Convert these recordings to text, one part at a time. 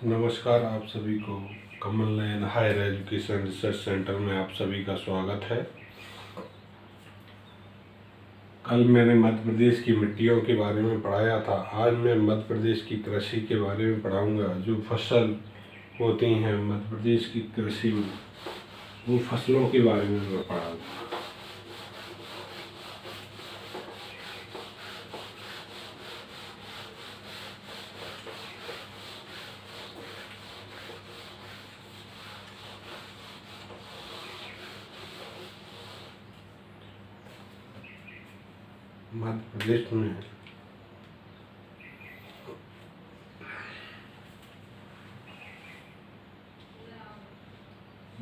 नमस्कार, आप सभी को Kamal Nayan higher education research centre में आप सभी का स्वागत है। कल मैंने मध्य प्रदेश की मिट्टियों के बारे में पढ़ाया था। आज मैं मध्य प्रदेश की कृषि के बारे में पढ़ाऊंगा। जो फसल होती हैं मध्य प्रदेश की कृषि में, वो फसलों के बारे में मैं पढ़ाऊंगा।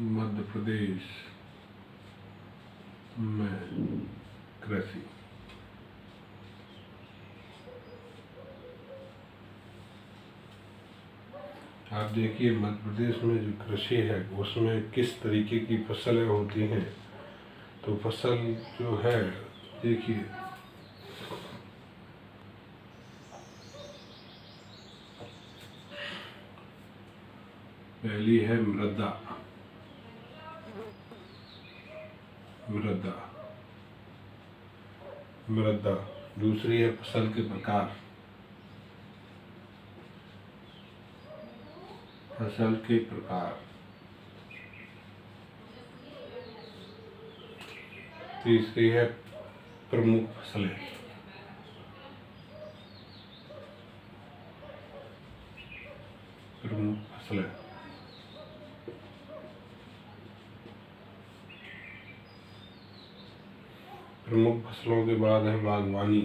मध्य प्रदेश में कृषि आप देखिए, मध्य प्रदेश में जो कृषि है उसमें किस तरीके की फसलें होती हैं। तो फसल जो है, देखिए, पहली है मृदा। दूसरी है फसल के प्रकार। तीसरी है प्रमुख फसलें। प्रमुख फसलों के बाद है बागवानी।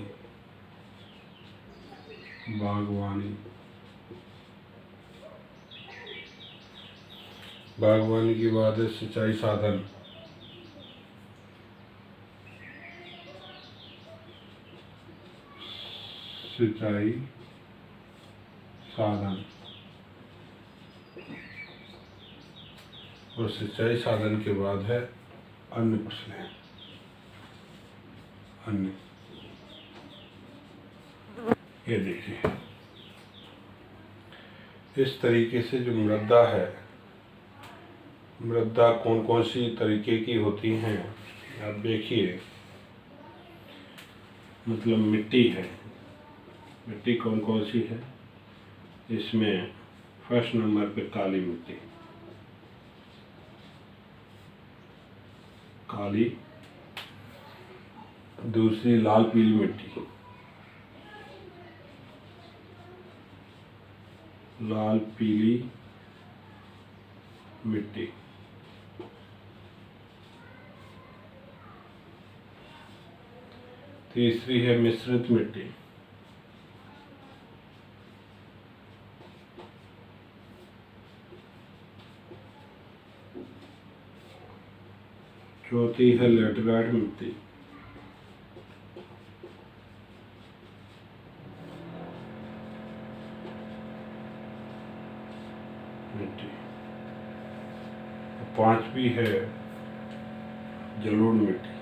बागवानी के बाद है सिंचाई साधन। और सिंचाई साधन के बाद है अन्य फसलें। ये देखिए, इस तरीके से जो मृदा है, मृदा कौन कौन सी तरीके की होती हैं आप देखिए। मतलब मिट्टी है, मिट्टी कौन कौन सी है। इसमें फर्स्ट नंबर पे काली मिट्टी, दूसरी लाल पीली मिट्टी, तीसरी है मिश्रित मिट्टी, चौथी है लैटेराइट मिट्टी, पांचवी है जलोढ़ मिट्टी।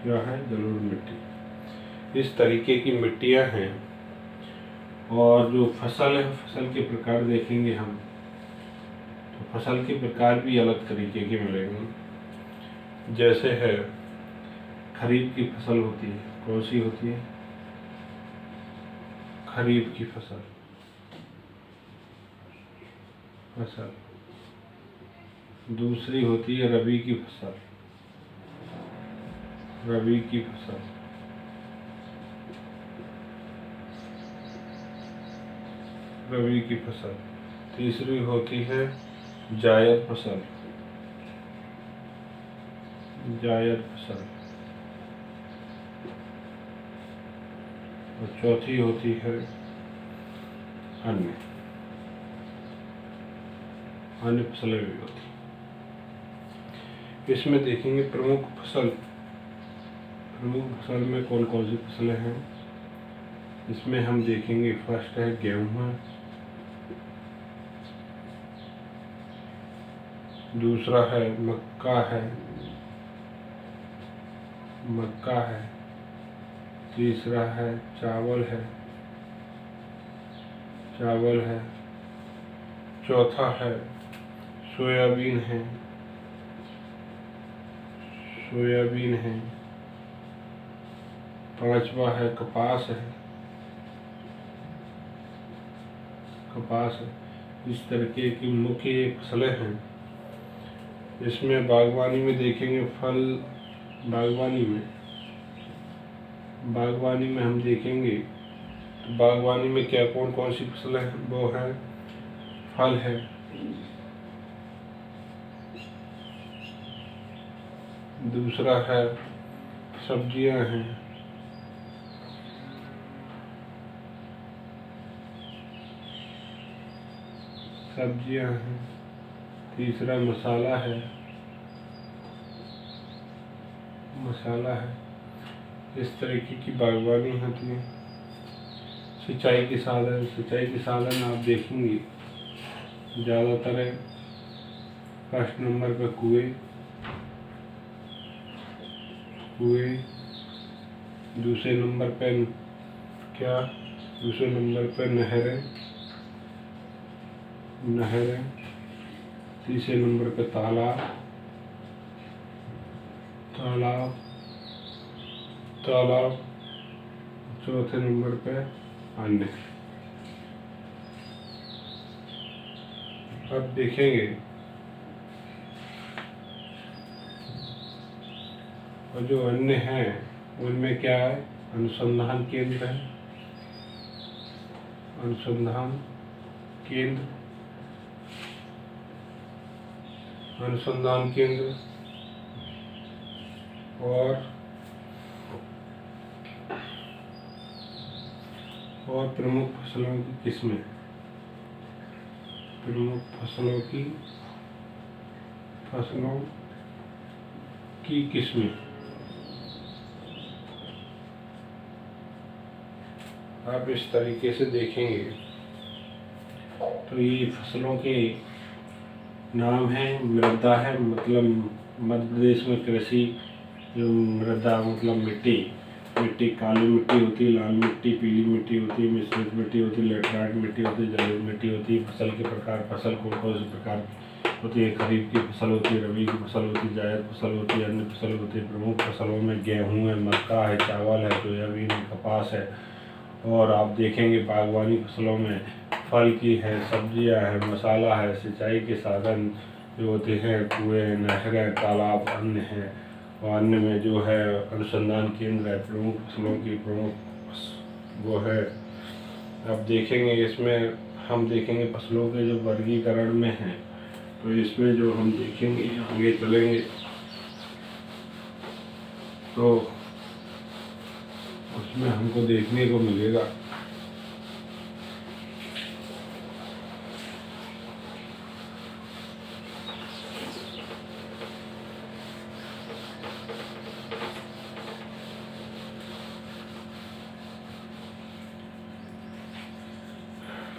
क्या है? जलोढ़ मिट्टी। इस तरीके की मिट्टियां हैं। और जो फसल है, फसल के प्रकार देखेंगे हम, तो फसल के प्रकार भी अलग तरीके के मिलेंगे। जैसे है खरीफ की फसल होती है। कौन सी होती है? खरीफ की फसल। दूसरी होती है रबी की फसल। तीसरी होती है जायद फसल। और चौथी होती है अन्य फसलें भी होती। इसमें देखेंगे प्रमुख फसल में कौन कौन सी फसलें हैं। इसमें हम देखेंगे, फर्स्ट है गेहूं, दूसरा है मक्का है, तीसरा है चावल है, चौथा है सोयाबीन है, पांचवा है कपास है। इस तरीके की मुख्य फसलें हैं। इसमें बागवानी में देखेंगे बागवानी में हम देखेंगे तो बागवानी में क्या कौन कौन सी फसलें हैं, वो है फल है, दूसरा है सब्जियां हैं, तीसरा मसाला है। इस तरीके की बागवानी होती है। सिंचाई के साधन आप देखेंगे ज़्यादातर है फर्स्ट नंबर पर कुएं, दूसरे नंबर पर नहरें, तीसरे नंबर पर तालाब, चौथे नंबर पे अन्य। अब देखेंगे और जो अन्य हैं उनमें क्या है, अनुसंधान केंद्र और प्रमुख फसलों की किस्में। आप इस तरीके से देखेंगे तो ये फसलों के नाम हैं। मृदा है, मतलब मध्य प्रदेश में कृषि जो मृदा मतलब मिट्टी काली मिट्टी होती है, लाल मिट्टी, पीली मिट्टी होती है, मिश्रित मिट्टी होती है, लैटराइट मिट्टी होती है, जलोढ़ मिट्टी होती है। फसल के प्रकार, फसल कौन से प्रकार होती है, खरीफ की फसल होती है, रबी की फसल होती है, जायद फसल होती है, अन्य फसल होती है। प्रमुख फसलों में गेहूँ है, मक्का है, चावल है, सोयाबीन है, कपास है। और आप देखेंगे बागवानी फसलों में फल की है, सब्जियां है, मसाला है, सिंचाई के साधन जो होते हैं कुएं, नहरें, तालाब, अन्य हैं। और अन्य में जो है अनुसंधान केंद्र है, प्रमुख फसलों की वो है। अब देखेंगे इसमें हम देखेंगे फसलों के जो वर्गीकरण में हैं, तो इसमें जो हम देखेंगे आगे चलेंगे तो उसमें हमको देखने को मिलेगा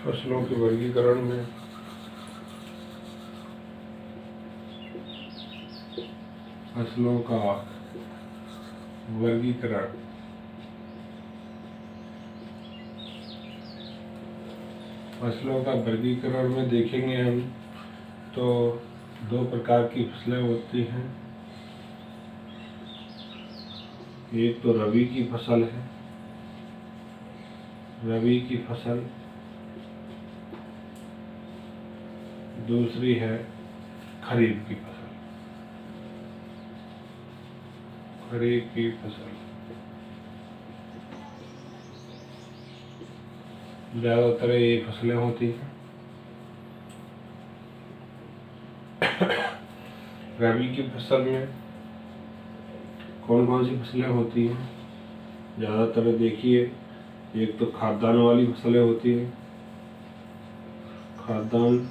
फसलों के वर्गीकरण में फसलों का वर्गीकरण में देखेंगे हम तो दो प्रकार की फसलें होती हैं। एक तो रबी की फसल, दूसरी है खरीफ की फसल। ज़्यादातर ये फसलें होती हैं। रबी की फसल में कौन कौन सी फसलें होती हैं, ज़्यादातर देखिए, एक तो खाद्यान्न वाली फसलें होती हैं, खाद्यान्न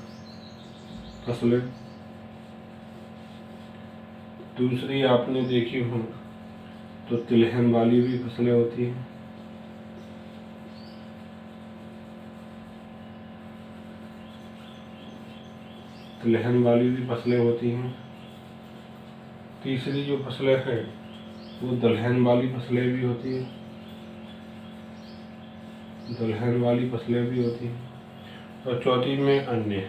फसलें। दूसरी आपने देखी हो तो तिलहन वाली भी फसलें होती हैं। तीसरी जो फसलें हैं वो दलहन वाली फसलें भी होती हैं। दलहन वाली फसलें भी होती हैं। और चौथी में अन्य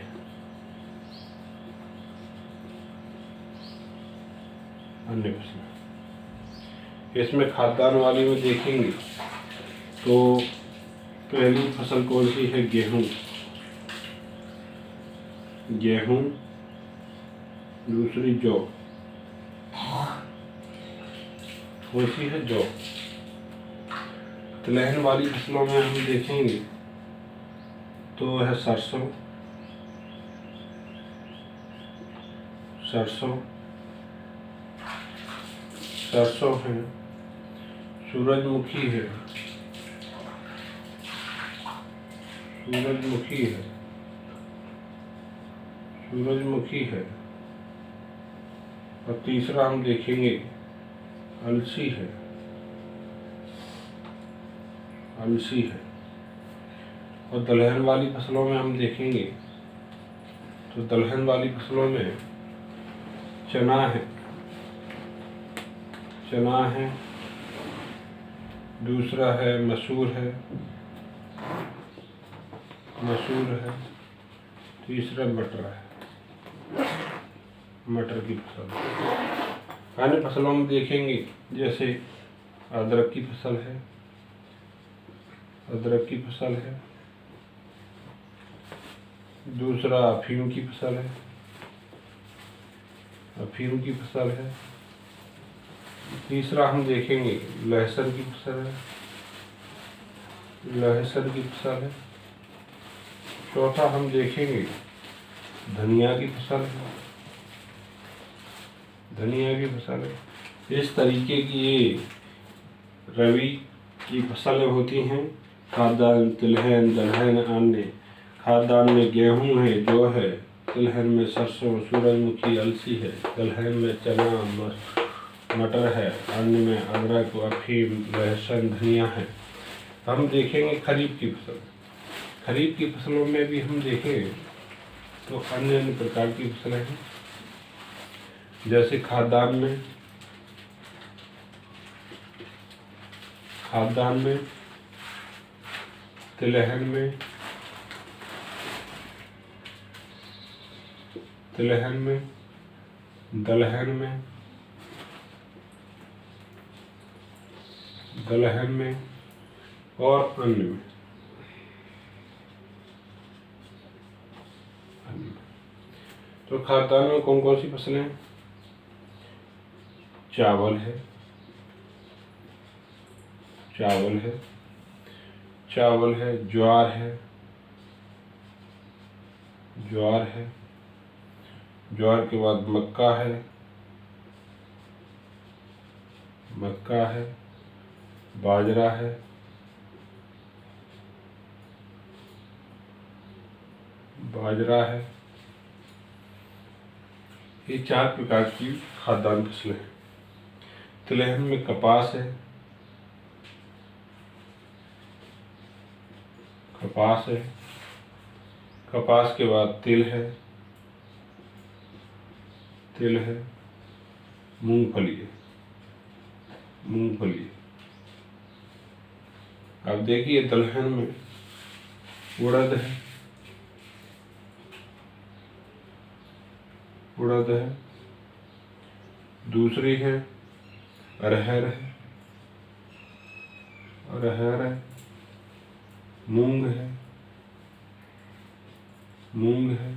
फसलें। इसमें खाद्यान्न वाली में देखेंगे तो पहली फसल कौन सी है? गेहूँ। दूसरी जौ। कौन सी है? जौ। तिलहन वाली फसलों में हम देखेंगे तो है सरसों है, सूरजमुखी है, और तीसरा हम देखेंगे अलसी है। और दलहन वाली फसलों में हम देखेंगे तो दलहन वाली फसलों में चना है, दूसरा है मसूर है, तीसरा मटर की फसल। अन्य फसलों में देखेंगे जैसे अदरक की फसल है, दूसरा अफीम की फसल है, तीसरा हम देखेंगे लहसुन की फसल है, चौथा हम देखेंगे धनिया की फसल है। इस तरीके की ये रबी की फसलें होती हैं। खाद्यान्न, तिलहन, दलहन, अन्य। खाद्यान्न में गेहूँ है, जौ है, तिलहन में सरसों, सूरजमुखी, अलसी है, दलहन में चना, मटर है, अन्य में अदरक, अफीम, लहसुन, धनिया है। हम देखेंगे खरीफ की फसल। खरीफ की फसलों में भी हम देखें तो अन्य प्रकार की फसलें हैं, जैसे खाद्यान्न में, तिलहन में, दलहन में और अन्य में। तो खाद्यान्न में कौन कौन सी फसलें हैं? चावल है, ज्वार है, ज्वार के बाद मक्का है, बाजरा है, ये 4 प्रकार की खाद्यान्न फसलें हैं। तिलहन में कपास है, कपास के बाद तिल है, मूंगफली है। अब देखिए दलहन में उड़द है, दूसरी है अरहर है, मूंग है,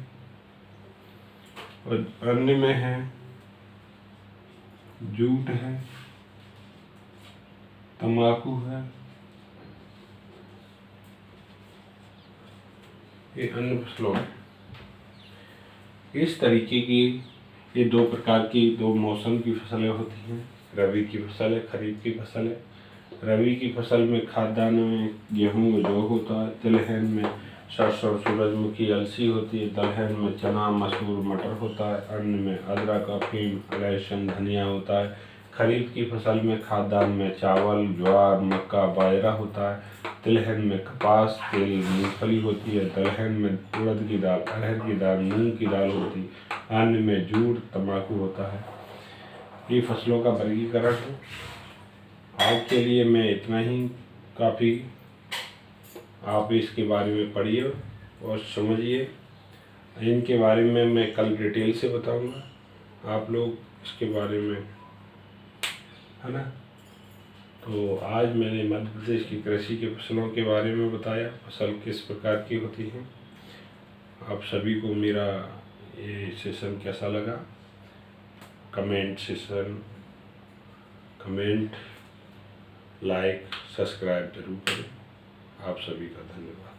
और अन्य में है जूट है, तंबाकू है। ये अन्य फसलों में इस तरीके की ये 2 प्रकार की 2 मौसम की फसलें होती हैं। रबी की फसल है, खरीफ की फसल है। रबी की फसल में खाद्यान्न में गेहूँ, जौ होता है, तिलहन में सरसों, सूरजमुखी, अलसी होती है, दलहन में चना, मसूर, मटर होता है, अन्न में अदरक, अफीम, लहसुन, धनिया होता है। खरीफ की फसल में खाद्यान्न में चावल, ज्वार, मक्का, बाजरा होता है, तिलहन में कपास, तिल, मूंगफली होती है, दलहन में उड़द की दाल, अरहर की दाल, मूंग की दाल होती है, अन्न में जूट, तंबाकू होता है। ये फसलों का वर्गीकरण है। आज के लिए मैं इतना ही काफ़ी। आप इसके बारे में पढ़िए और समझिए। इनके बारे में मैं कल डिटेल से बताऊंगा, आप लोग इसके बारे में, है ना। तो आज मैंने मध्य प्रदेश की कृषि के फसलों के बारे में बताया, फसल किस प्रकार की होती हैं। आप सभी को मेरा ये सेशन कैसा लगा, कमेंट, लाइक, सब्सक्राइब जरूर करें। आप सभी का धन्यवाद।